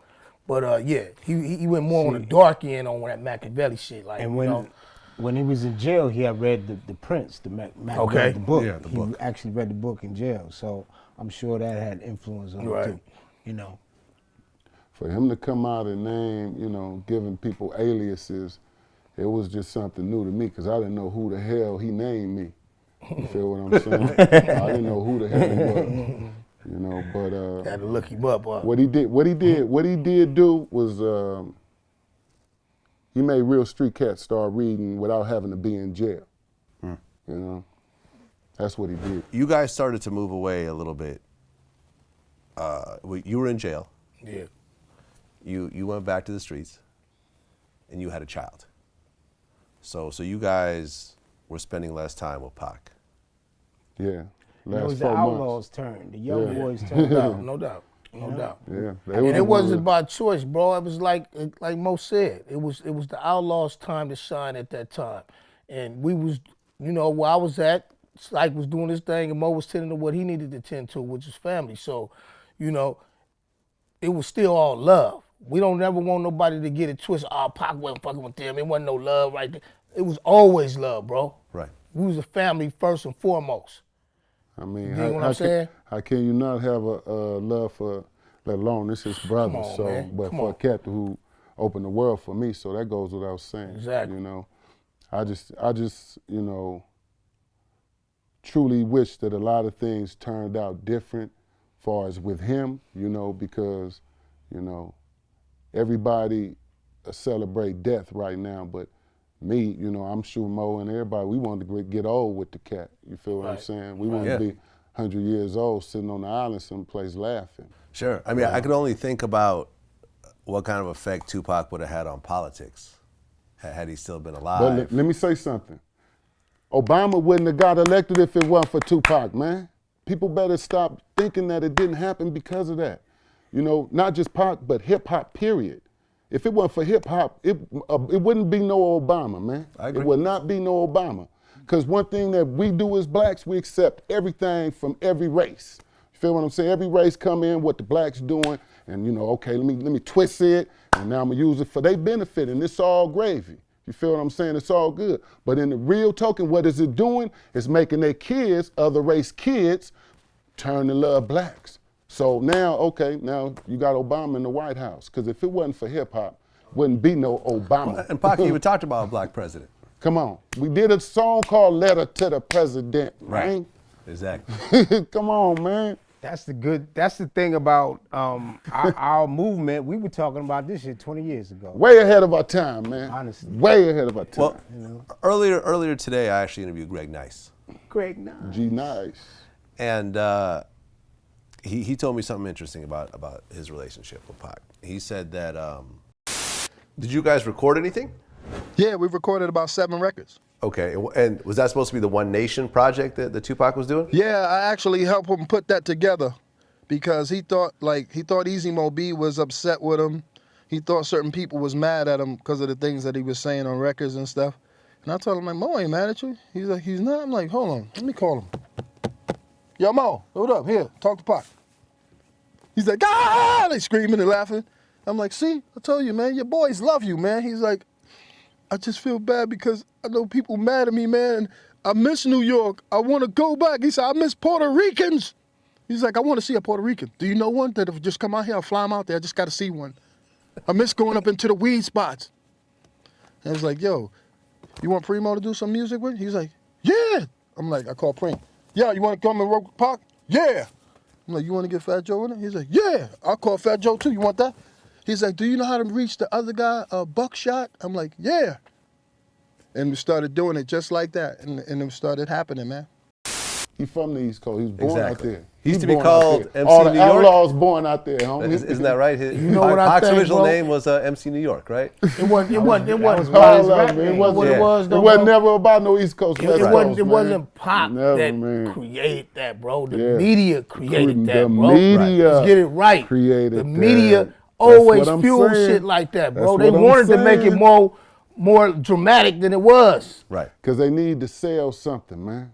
But yeah, he went more on the dark end on that Makaveli shit. Like, And you know, when he was in jail, he had read the Prince, the Makaveli, Okay. the book. Yeah, the he book. actually read the book in jail, so I'm sure that had influence on Right. him too. You know. For him to come out and name, you know, giving people aliases, it was just something new to me because I didn't know who the hell he named me. You feel what I'm saying? I didn't know who the hell he was. You know, but had to look him up. what he did do was he made real street cats start reading without having to be in jail. You know, that's what he did. You guys started to move away a little bit. You were in jail. Yeah. You went back to the streets, and you had a child. So you guys were spending less time with Pac. Yeah. It Last was the 4 months. outlaws' turn, the young Yeah. boys' No turn. doubt, no doubt, no doubt. Yeah. And it wasn't by choice, bro. It was like Mo said, it was the outlaws' time to shine at that time, and we was, you know, where I was at. Syke was doing his thing, and Mo was tending to what he needed to tend to, which is family. So, you know, it was still all love. We don't ever want nobody to get it twisted. Oh, Pac wasn't fucking with them. It wasn't no love right there. It was always love, bro. Right. We was a family first and foremost. I mean, You know what I'm saying? How can you not have a love for, let alone this is brother, Come on, so, man. but Come for on. a cat who opened the world for me, so that goes without saying. Exactly. You know, I just, you know, truly wish that a lot of things turned out different as far as with him, you know, because, you know, everybody celebrate death right now, but me, you know, I'm sure Mo and everybody, we wanted to get old with the cat. You feel what I'm Right. saying? We wanted to be 100 years old sitting on the island someplace laughing. Sure. I mean, I could only think about what kind of effect Tupac would have had on politics had he still been alive. But let me say something. Obama wouldn't have got elected if it wasn't for Tupac, man. People better stop thinking that it didn't happen because of that. You know, not just Pac, but hip hop, period. If it wasn't for hip hop, it wouldn't be no Obama, man. I agree. It would not be no Obama. Because one thing that we do as blacks, we accept everything from every race. You feel what I'm saying? Every race come in, what the blacks doing, and you know, okay, let me twist it, and now I'm gonna use it for their benefit, and it's all gravy. You feel what I'm saying? It's all good. But in the real token, what is it doing? It's making their kids, other race kids, turn to love blacks. So now, okay, now you got Obama in the White House. Because if it wasn't for hip hop, wouldn't be no Obama. And Pac even talked about a black president. Come on. We did a song called Letter to the President, man. Exactly. Come on, man. That's the thing about our movement. We were talking about this shit 20 years ago. Way ahead of our time, man. Honestly. Way ahead of our time. Well, You know? earlier today, I actually interviewed Greg Nice. Greg, nah. G Nice. And he told me something interesting about his relationship with Pac. He said that, did you guys record anything? Yeah, we've recorded about 7 records. Okay, and was that supposed to be the One Nation project that Tupac was doing? Yeah, I actually helped him put that together because he thought Easy Mo B was upset with him. He thought certain people was mad at him because of the things that he was saying on records and stuff. And I told him, like, Mo ain't mad at you. He's like, he's not. I'm like, hold on, let me call him. Yo, Mo, hold up, here, talk to Pac. He's like, ah, they screaming and laughing. I'm like, see, I told you, man, your boys love you, man. He's like, I just feel bad because I know people mad at me, man. I miss New York. I want to go back. He said, I miss Puerto Ricans. He's like, I want to see a Puerto Rican. Do you know one that have just come out here? I'll fly him out there. I just got to see one. I miss going up into the weed spots. And I was like, yo, you want Primo to do some music with? He's like, yeah. I'm like, I call Primo. Yeah, you want to come and work with Pac? Yeah. I'm like, you want to get Fat Joe in it? He's like, yeah. I'll call Fat Joe too. You want that? He's like, do you know how to reach the other guy, Buckshot? I'm like, yeah. And we started doing it just like that, and it started happening, man. He's from the East Coast. He was born out there. He used to be born called out there. MC All the New York? outlaws born out there, homie. Isn't that right? You know what I Pac's think, original bro? name was MC New York, right? It wasn't. All It of wasn't it. It wasn't, what it was. it Though, wasn't bro. never about no East Coast, West Coast, It man. wasn't Pac Never, that man. created that, bro. The Yeah. media created that, The bro. media Let's get it right. created the that. media That's always what I'm fueled saying. shit like that, bro. That's They what I'm wanted to make it saying. more dramatic than it was. Right. Because they need to sell something, man.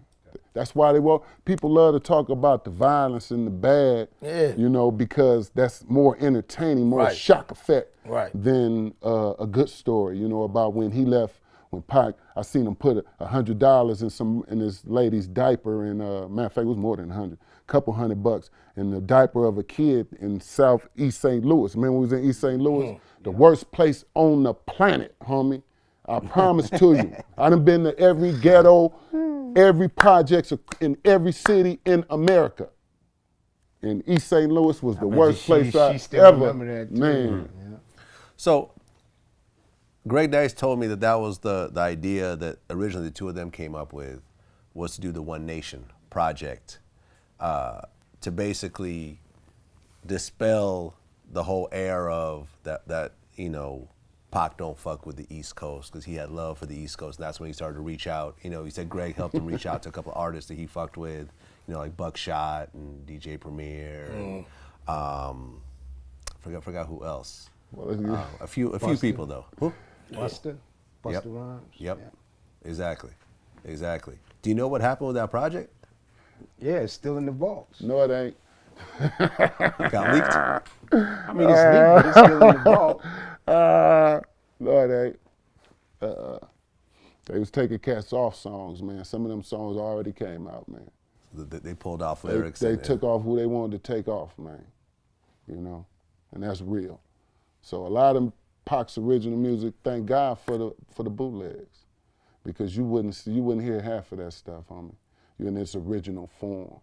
That's why they want, people love to talk about the violence and the bad, Yeah. you know, because that's more entertaining, more Right. shock effect Right. than a good story, you know, about when he left, when Pac, I seen him put $100 in this lady's diaper, and matter of fact, it was more than 100, couple $100 in the diaper of a kid in Southeast St. Louis. Remember when we was in East St. Louis? The worst place on the planet, homie. I promise to you. I done been to every ghetto, every projects in every city in America. And East St. Louis was the worst place I she still ever. remember that, too. Man. So Greg Nice told me that was the idea that originally the two of them came up with, was to do the One Nation project, to basically dispel the whole air of that you know, Pac don't fuck with the East Coast, because he had love for the East Coast, and that's when he started to reach out. You know, he said Greg helped him reach out to a couple of artists that he fucked with, you know, like Buckshot and DJ Premier, and, forgot who else. Well, A few people though. Who? Busta Rhymes. Yep. Yeah. Exactly. Do you know what happened with that project? Yeah, it's still in the vaults. No, it ain't. Got leaked? I mean, it's legal, but it's still in the vault. No, it ain't. They was taking cats off songs, man. Some of them songs already came out, man. They pulled off lyrics. They took off who they wanted to take off, man. You know, and that's real. So a lot of Pac's original music, thank God for the bootlegs, because you wouldn't hear half of that stuff, homie. You're in its original form,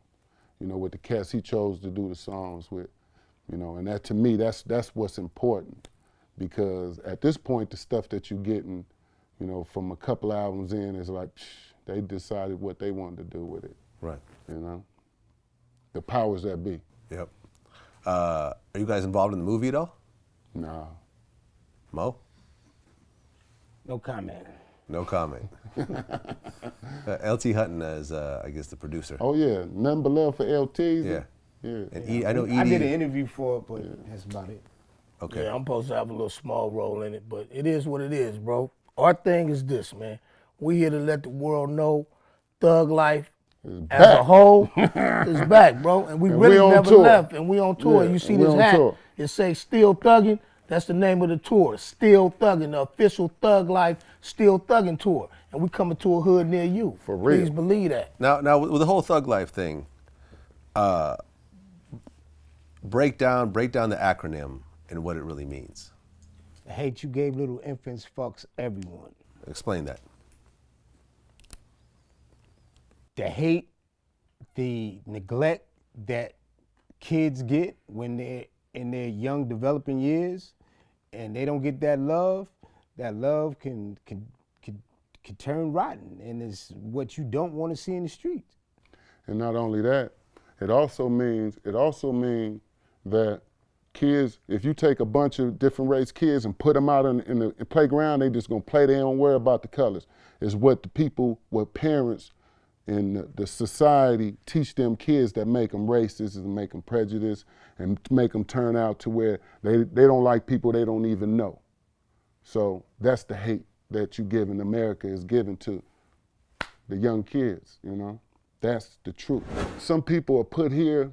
you know, with the cats he chose to do the songs with, you know, and that to me, that's what's important, because at this point, the stuff that you're getting, you know, from a couple albums in is like, they decided what they wanted to do with it. Right. You know, the powers that be. Yep. Are you guys involved in the movie at all? Nah. Mo? No comment. No comment. LT Hutton is, I guess, the producer. Oh yeah, nothing but love for LTs. Yeah. Yeah. And I know Edie. I did an interview for it, but that's about it. Okay. Yeah, I'm supposed to have a little small role in it, but it is what it is, bro. Our thing is this, man. We here to let the world know Thug Life as a whole is back, bro. And we And really we on never tour. left, and we on tour. Yeah, You see and we this on hat, tour. it say Still Thuggin'. That's the name of the tour, Still Thuggin', the official Thug Life Still Thuggin' tour. And we coming to a hood near you. For real. Please believe that. Now with the whole Thug Life thing, break down the acronym and what it really means. The hate you gave little infants fucks everyone. Explain that. The hate, the neglect that kids get when they're in their young developing years, and they don't get that love can turn rotten, and it's what you don't want to see in the streets. And not only that, it also means that kids, if you take a bunch of different race kids and put them out in the playground, they just gonna play, they don't worry about the colors. It's what parents in the society teach them kids that make them racist and make them prejudiced and make them turn out to where they don't like people they don't even know. So that's the hate that you give in America is given to the young kids, you know? That's the truth. Some people are put here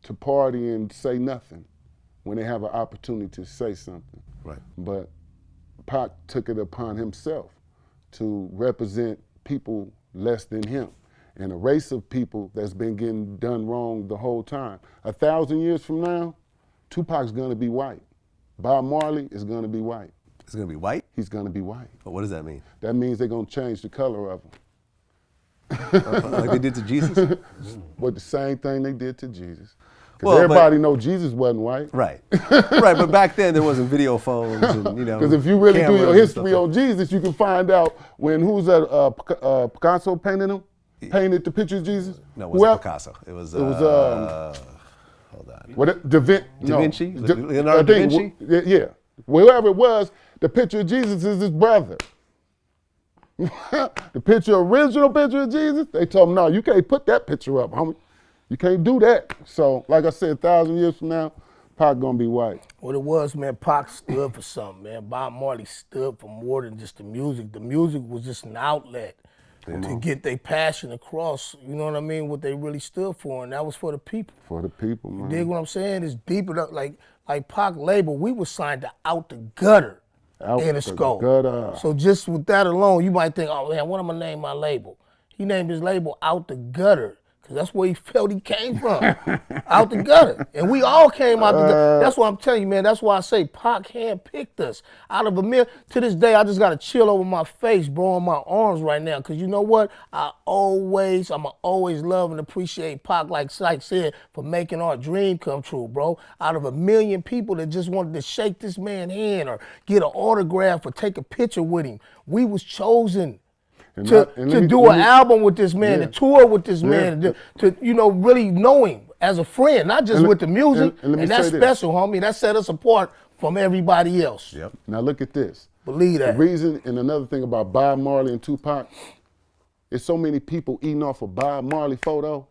to party and say nothing when they have an opportunity to say something. Right. But Pac took it upon himself to represent people less than him and a race of people that's been getting done wrong the whole time. 1,000 years from now, Tupac's gonna be white. Bob Marley is gonna be white. It's gonna be white? He's gonna be white. But what does that mean? That means they're gonna change the color of him. Like they did to Jesus? But the same thing they did to Jesus. Because Well, everybody know Jesus wasn't white. Right. Right, but back then there wasn't video phones and, you know. Because if you really do cameras your and history stuff. on Jesus, you can find out when Picasso painted him, painted the picture of Jesus. No, it wasn't Picasso. It was hold on. What, Da Vinci? Was it Leonardo da Vinci? Yeah. Whoever it was, the picture of Jesus is his brother. The original picture of Jesus, they told him, no, you can't put that picture up, homie. You can't do that. So, like I said, 1,000 years from now, Pac gonna be white. What it was, man, Pac stood for something, man. Bob Marley stood for more than just the music. The music was just an outlet to get their passion across, you know what I mean, what they really stood for, and that was for the people. For the people, man. Dig what I'm saying? It's deeper than, like Pac label, we were signed to Out the Gutter Out in the a scope. gutter. So just with that alone, you might think, oh man, what am I gonna name my label? He named his label Out the Gutter, Because that's where he felt he came from, out the gutter. And we all came out the gutter. That's why I'm telling you, man. That's why I say Pac handpicked us. Out of a million, to this day, I just got to chill over my face, bro, on my arms right now. Because you know what? I'm always love and appreciate Pac, like Syke said, for making our dream come true, bro. Out of a million people that just wanted to shake this man's hand or get an autograph or take a picture with him, we was chosen to do an album with this man, to tour with this man, to really know him as a friend, not just with the music. And that's special, homie. That set us apart from everybody else. Yep. Now look at this. Believe that. The reason, and another thing about Bob Marley and Tupac, it's so many people eating off a Bob Marley photo.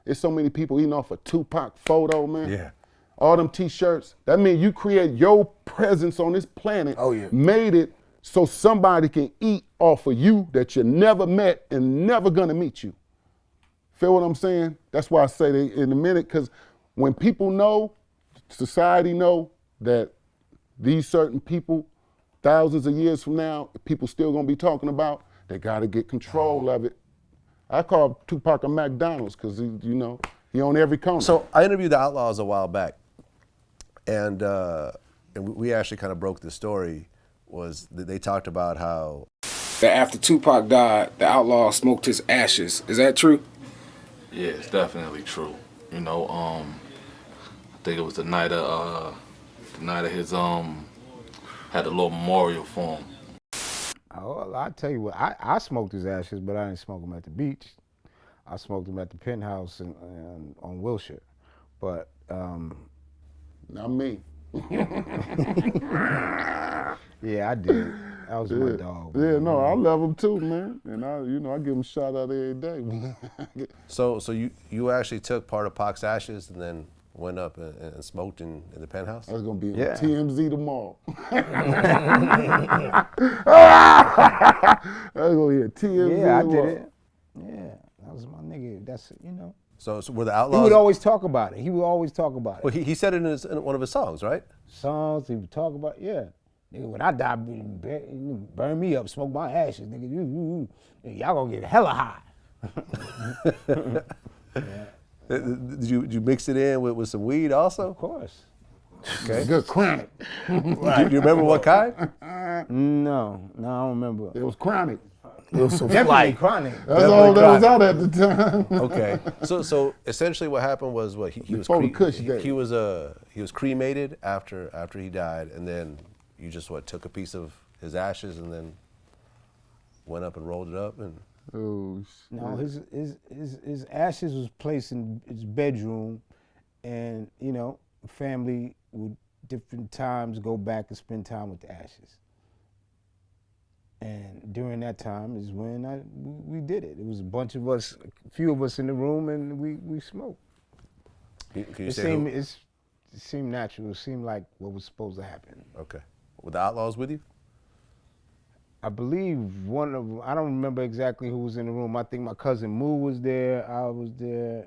It's so many people eating off a Tupac photo, man. Yeah. All them T-shirts. That means you create your presence on this planet. Oh, yeah. Made it so somebody can eat off of you that you never met and never gonna meet you. Feel what I'm saying? That's why I say they in a minute, because when people know, society know that these certain people, thousands of years from now, people still gonna be talking about, they gotta get control of it. I call Tupac a McDonald's because he on every corner. So I interviewed the Outlaws a while back, and we actually kind of broke the story. Was that they talked about how that after Tupac died, the Outlaw smoked his ashes. Is that true? Yeah, it's definitely true. I think it was the night of his had a little memorial for him. Oh, I tell you what, I smoked his ashes, but I didn't smoke them at the beach. I smoked them at the penthouse on Wilshire. But not me. Yeah, I did. That was my dog. Yeah, no, I love him too, man. And I give him a shout out every day. So you actually took part of Pac's ashes and then went up and smoked in the penthouse? That's gonna be on TMZ tomorrow. That's gonna be a TMZ. Yeah, I tomorrow. did it. Yeah, that was my nigga. That's So were the Outlaws? He would always talk about it. He would always talk about it. Well, he said it in one of his songs, right? Songs, he would talk about, yeah. Nigga, when I die, burn me up, smoke my ashes, nigga. Y'all gonna get hella high. Yeah. Did you mix it in with some weed also? Of course. Okay. Good chronic. Right. Do you remember what kind? No, I don't remember. It was chronic. It was some Definitely chronic. That's all that was out at the time. Okay. So essentially what happened was what he was he was cremated after he died, and then you just took a piece of his ashes and then went up and rolled it up and. Oh, no, his ashes was placed in his bedroom, and family would different times go back and spend time with the ashes. And during that time is when we did it. It was a bunch of us, a few of us in the room, and we smoked. Can you it say seemed natural. It seemed like what was supposed to happen. Okay. Were the Outlaws with you? I believe one of them, I don't remember exactly who was in the room. I think my cousin Moo was there, I was there,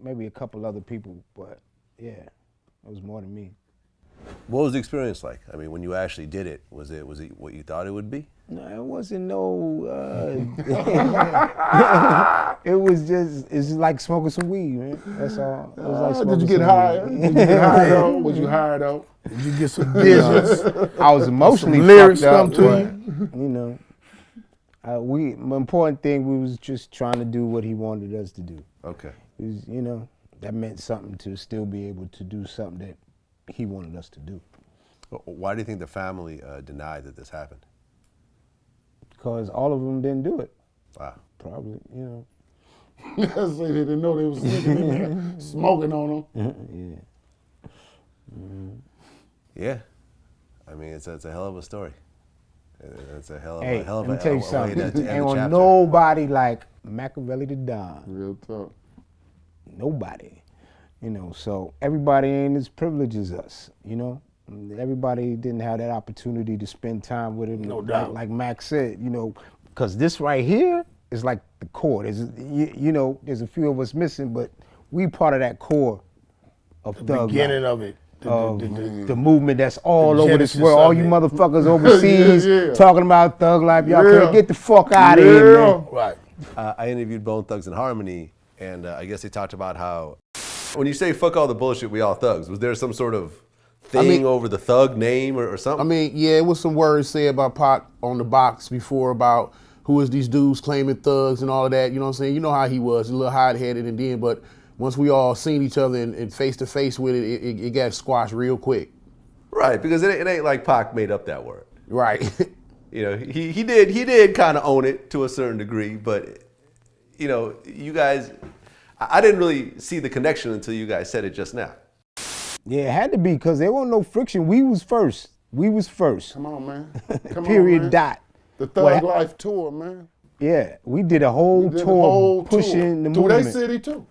maybe a couple other people, but yeah, it was more than me. What was the experience like? I mean, when you actually did it, was it what you thought it would be? No, it wasn't no, it was it's like smoking some weed, man. That's all. It was like did you get high? Did you get high though? Was you high though? Did you get some visions? I was emotionally lyrics fucked up, come to you. The important thing, we was just trying to do what he wanted us to do. Okay. It was, that meant something to still be able to do something that he wanted us to do. Why do you think the family denied that this happened? Because all of them didn't do it. Wow. Probably, They didn't know they was smoking on them. Yeah. Mm-hmm. Yeah. I mean, it's a hell of a story. It's a hell of Hey, a hell of let me a tell you way something. to end the Ain't on chapter. nobody like Makaveli the Don. Real talk. Nobody. So everybody ain't as privileged as us, Everybody didn't have that opportunity to spend time with him. No doubt. Like Mac said, because this right here is like the core. There's a few of us missing, but we part of that core of The Thug beginning Life. of it. The movement that's all over this genesis world. All of you it. motherfuckers overseas Yeah. talking about Thug Life. Y'all Yeah. can't get the fuck out of here, man. Right. I interviewed Bone Thugs and Harmony, and I guess they talked about how when you say fuck all the bullshit, we all thugs. Was there some sort of thing over the thug name or something? I mean, yeah, it was some words said by Pac on the box before about who is these dudes claiming thugs and all of that. You know what I'm saying? You know how he was, a little hard-headed, and then, but once we all seen each other and face to face with it, it got squashed real quick. Right, because it ain't like Pac made up that word. Right. You know, he did kind of own it to a certain degree, but you know, you guys, I didn't really see the connection until you guys said it just now. Yeah, it had to be because there wasn't no friction. We was first. Come on, man. Come Period. on, man. Dot. The Thug Life tour, man. Yeah, we did a whole tour pushing the through movement. their city too.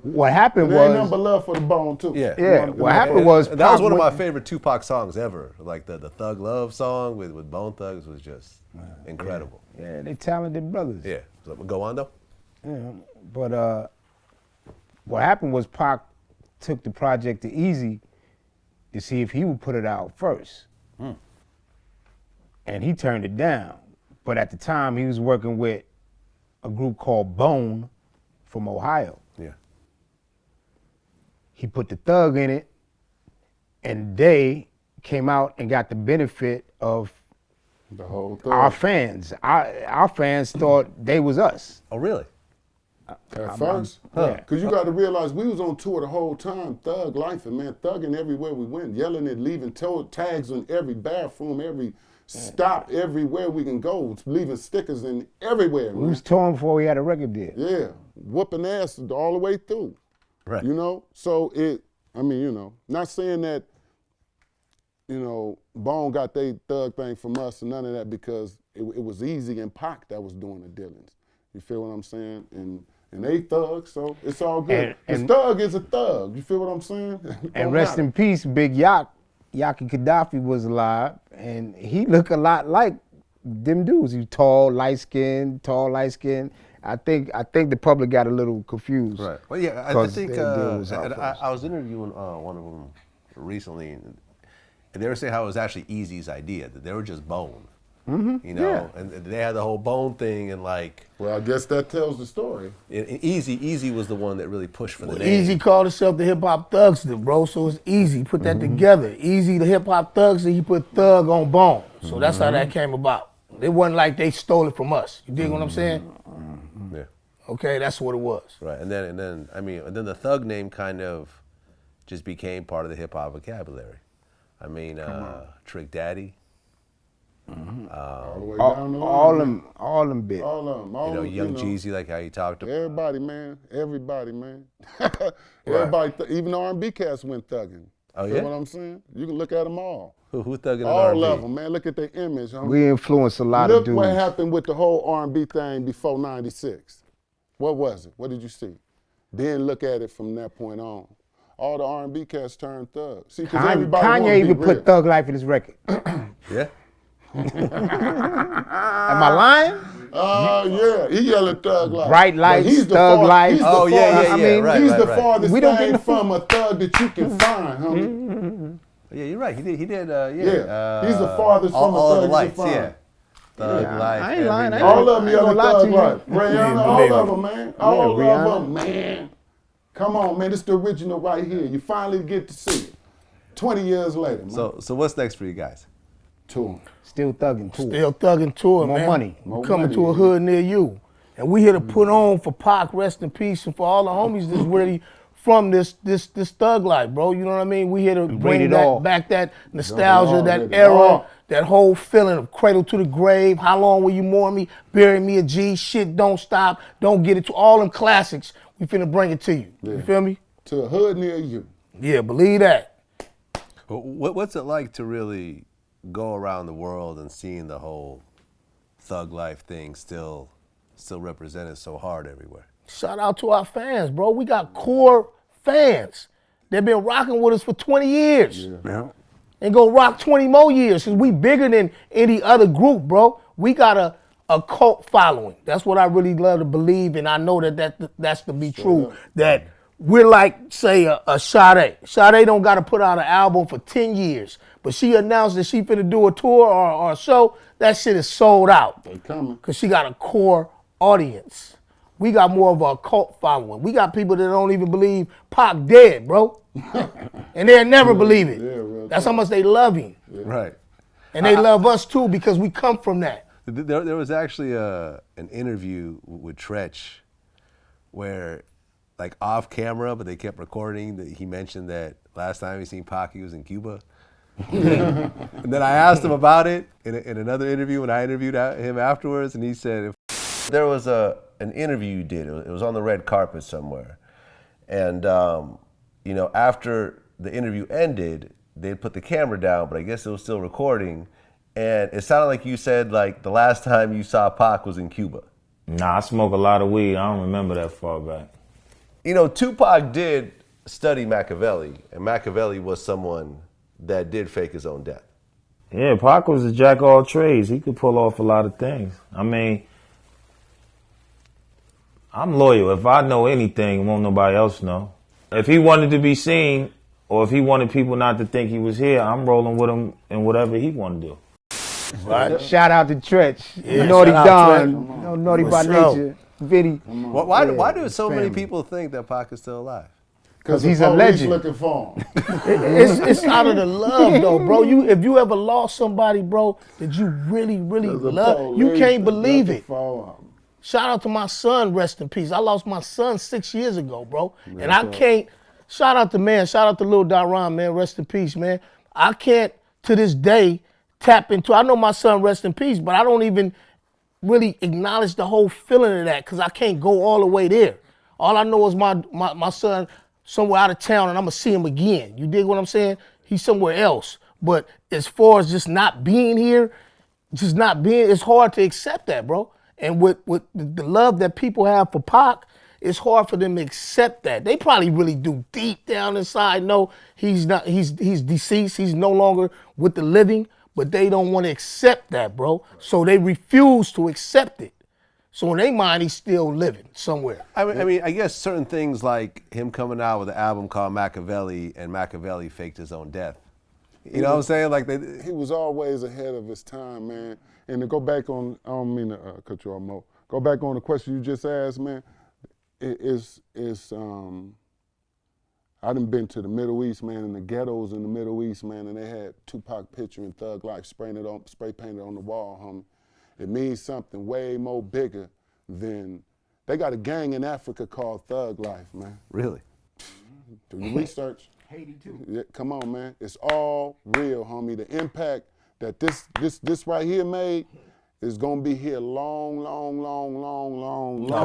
What happened and there ain't was nothing but love for the Bone too. Yeah. What happened was that was one of Pac my favorite Tupac songs ever. Like the Thug Love song with Bone Thugs was just incredible. Yeah, they talented brothers. Yeah. So, go on though. Yeah, but what happened was Pac took the project to Easy to see if he would put it out first. And he turned it down. But at the time, he was working with a group called Bone from Ohio. Yeah. He put the Thug in it, and they came out and got the benefit of The whole thing. our fans. Our fans thought they was us. Oh really? At first. Yeah. Because you got to realize we was on tour the whole time, thug life, and man, thugging everywhere we went, yelling and leaving tags on every bathroom, every stop, everywhere we can go, leaving stickers in everywhere, We man. was touring before we had a record deal. Yeah, whooping ass all the way through. Right. You know, so I mean, you know, not saying that, you know, Bone got they thug thing from us and none of that, because it was Easy and Pac that was doing the dealings. You feel what I'm saying? And they thugs, so it's all good. His thug is a thug. You feel what I'm saying? And rest in peace, Big Yaki Gaddafi was alive, and he looked a lot like them dudes. He was tall, light skinned. I think the public got a little confused. Right. Well, yeah, I think I was interviewing one of them recently, and they were saying how it was actually Easy's idea, that they were just Bone. You know, and they had the whole Bone thing, and like. Well, I guess that tells the story. And Easy was the one that really pushed for the name. Easy called himself the hip hop thugster, bro. So it's Easy. Put that together. Easy, the hip hop thugster. He put thug on Bone. So that's how that came about. It wasn't like they stole it from us. You dig what I'm saying? Yeah. Okay, that's what it was. Right, and then the thug name kind of just became part of the hip hop vocabulary. I mean, Trick Daddy. All the way down the line. All them bits. All of them. All You know, of them, Young Jeezy, like how you talked about. Everybody, man. Everybody, man. Everybody, even the R&B cats went thugging. Oh, Feel yeah? what I'm saying? You can look at them all. Who thugging in All R&B? of them, man. Look at their image. Huh? We influenced a lot Look of dudes. what happened with the whole R&B thing before '96. What was it? What did you see? Then look at it from that point on. All the R&B cats turned thugs. See, because everybody wanna Kanye be even real. put Thug Life in his record. Yeah. Am I lying? Yeah, he yelling thug life. Bright But lights, he's the thug far- life. he's the Oh, yeah, farthest- yeah, yeah, right, he's right, the right. farthest We don't thing get- from a thug that you can find, homie. Yeah, you're right. He did. Yeah. He's the farthest all, from a all thug the you lights. can find. Yeah. Thug Yeah, life. I ain't lying. every I ain't day. All of them I ain't yelling gonna lie to thug you. life. Rihanna, all of them, man. All Rihanna. of them, man. Come on, man. This is the original right here. You finally get to see it. 20 years later, man. So what's next for you guys? Tour. Still thugging too. Still thugging tour, More man. money. More Coming money, to a yeah. hood near you. And we here to put on for Pac, rest in peace, and for all the homies that's really from this thug life, bro. You know what I mean? We here to bring it all. back that nostalgia, all, that let it era, all. that whole feeling of cradle to the grave. How long will you mourn me? Bury me a G. Shit don't stop. Don't get it to all them classics. We finna bring it to you. You Yeah. feel me? To a hood near you. Yeah, believe that. What's it like to really go around the world and seeing the whole thug life thing still represented so hard everywhere? Shout out to our fans, bro. We got core fans. They've been rocking with us for 20 years. Yeah. And go rock 20 more years, because we bigger than any other group, bro. We got a cult following. That's what I really love to believe, and I know that's to be true. That we're like, say, a Sade. Sade don't got to put out an album for 10 years, but she announced that she finna do a tour or a show. That shit is sold out. They coming. Because she got a core audience. We got more of a cult following. We got people that don't even believe Pac dead, bro. And they'll never believe it. real That's how much they love him. Right. And they love us too because we come from that. There was actually an interview with Tretch where, like off camera, but they kept recording, that he mentioned that last time he seen Pac, he was in Cuba. And then I asked him about it in another interview when I interviewed him afterwards, and he said, there was an interview you did. It was on the red carpet somewhere. And, you know, after the interview ended, they'd put the camera down, but I guess it was still recording. And it sounded like you said, like, the last time you saw Pac was in Cuba. Nah, I smoke a lot of weed. I don't remember that far back. You know, Tupac did study Makaveli, and Makaveli was someone that did fake his own death. Yeah, Pac was a jack of all trades. He could pull off a lot of things. I mean, I'm loyal. If I know anything, won't nobody else know. If he wanted to be seen, or if he wanted people not to think he was here, I'm rolling with him in whatever he wanted to do. Right. Shout out to Tretch. Yeah, Naughty shout out Don. Tretch. No, Naughty by What's nature. Vinny. Why do so many family. people think that Pac is still alive? Because he's a legend. looking for him. It's out of the love though, bro. If you ever lost somebody, bro, that you really love, you can't believe it. Shout out to my son, rest in peace. I lost my son 6 years ago, bro. And I can't, shout out to Lil Daron, man, rest in peace, man. I can't, to this day, tap into, I know my son, rest in peace, but I don't even really acknowledge the whole feeling of that because I can't go all the way there. All I know is my son somewhere out of town and I'm going to see him again. You dig what I'm saying? He's somewhere else. But as far as just not being here, it's hard to accept that, bro. And with the love that people have for Pac, it's hard for them to accept that. They probably really do deep down inside know he's deceased, he's no longer with the living, but they don't want to accept that, bro. So they refuse to accept it. So in their mind, he's still living somewhere. I mean, I guess certain things like him coming out with an album called Makaveli, and Makaveli faked his own death. You know what I'm saying? Like he was always ahead of his time, man. And to go back on, I don't mean to cut you off, Mo. Go back on the question you just asked, man. I done been to the Middle East, man, and the ghettos in the Middle East, man, and they had Tupac picture and Thug Life spray painted on the wall, homie. It means something way more bigger than, they got a gang in Africa called Thug Life, man. Really? Do your research. Haiti too. Yeah, come on, man. It's all real, homie. The impact that this right here made is gonna be here long.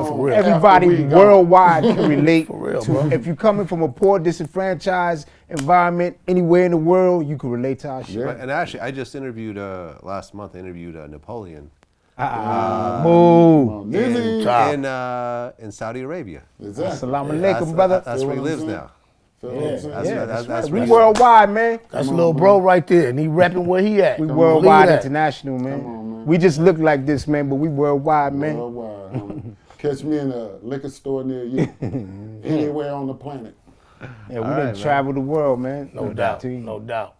for real. Everybody worldwide can relate. For real, to, bro. if you're coming from a poor, disenfranchised environment anywhere in the world, you can relate to our shit. Yeah. And actually, I just interviewed, last month, Napoleon. Move. In Saudi Arabia. Exactly. Assalamu alaikum, brother. That's where he lives now. That's We right. worldwide, man. That's a little bro right there, and he repping where he at. We Don't worldwide believe that. international, man. Come on, man. We just look like this, man, but we worldwide, man. Worldwide, homie. Catch me in a liquor store near you. Anywhere on the planet. Yeah, we done travel the world, man. No doubt, no doubt.